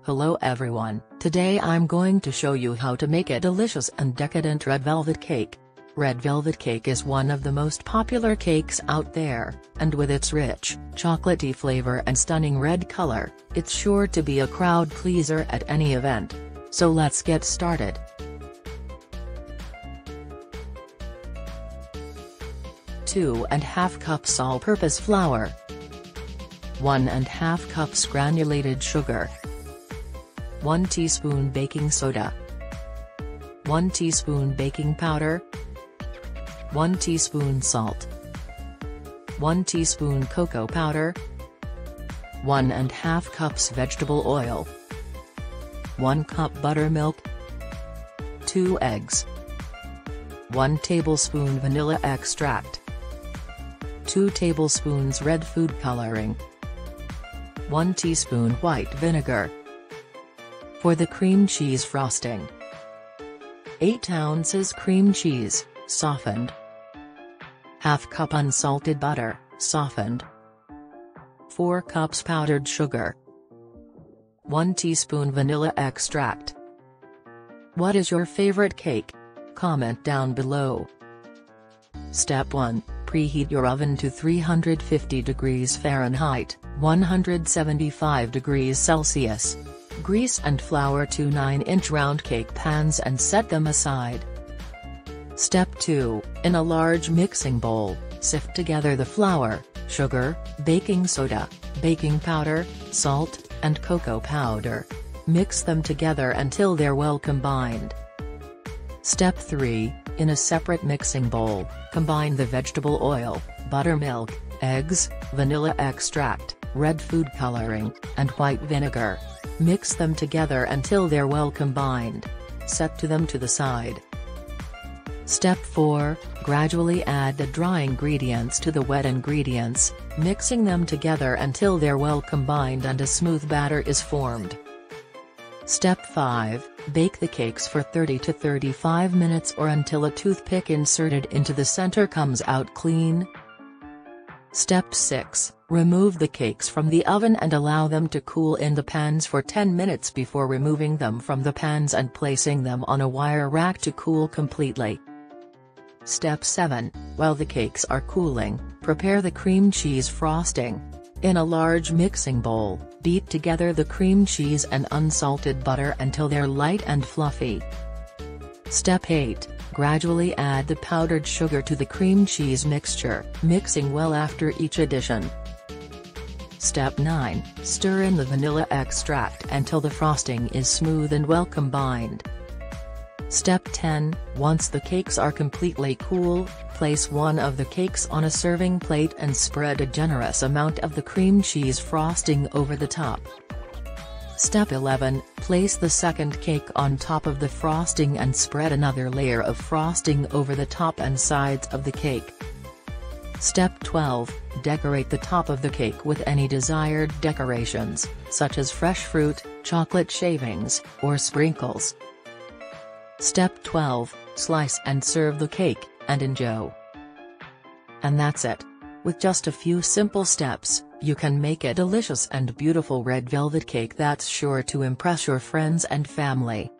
Hello everyone, today I'm going to show you how to make a delicious and decadent red velvet cake. Red velvet cake is one of the most popular cakes out there, and with its rich, chocolatey flavor and stunning red color, it's sure to be a crowd pleaser at any event. So let's get started. Two and a half cups all-purpose flour, 1½ cups granulated sugar, 1 teaspoon baking soda, 1 teaspoon baking powder, 1 teaspoon salt, 1 teaspoon cocoa powder, 1½ cups vegetable oil, 1 cup buttermilk, 2 eggs, 1 tablespoon vanilla extract, 2 tablespoons red food coloring, 1 teaspoon white vinegar. For the cream cheese frosting: 8 ounces cream cheese, softened, ½ cup unsalted butter, softened, 4 cups powdered sugar, 1 teaspoon vanilla extract. What is your favorite cake? Comment down below. Step 1. Preheat your oven to 350 degrees Fahrenheit, 175 degrees Celsius. Grease and flour 2 9-inch round cake pans and set them aside. Step 2. In a large mixing bowl, sift together the flour, sugar, baking soda, baking powder, salt, and cocoa powder. Mix them together until they're well combined. Step 3. In a separate mixing bowl, combine the vegetable oil, buttermilk, eggs, vanilla extract, red food coloring, and white vinegar. Mix them together until they're well combined. Set them to the side. Step 4. Gradually add the dry ingredients to the wet ingredients, mixing them together until they're well combined and a smooth batter is formed. Step 5. Bake the cakes for 30 to 35 minutes or until a toothpick inserted into the center comes out clean. Step 6. Remove the cakes from the oven and allow them to cool in the pans for 10 minutes before removing them from the pans and placing them on a wire rack to cool completely. Step 7. While the cakes are cooling, prepare the cream cheese frosting. In a large mixing bowl, beat together the cream cheese and unsalted butter until they're light and fluffy. Step 8. Gradually add the powdered sugar to the cream cheese mixture, mixing well after each addition. Step 9. Stir in the vanilla extract until the frosting is smooth and well combined. Step 10. Once the cakes are completely cool, place one of the cakes on a serving plate and spread a generous amount of the cream cheese frosting over the top. Step 11. Place the second cake on top of the frosting and spread another layer of frosting over the top and sides of the cake. Step 12. Decorate the top of the cake with any desired decorations, such as fresh fruit, chocolate shavings, or sprinkles. Step 12. Slice and serve the cake, and enjoy. And that's it. With just a few simple steps, you can make a delicious and beautiful red velvet cake that's sure to impress your friends and family.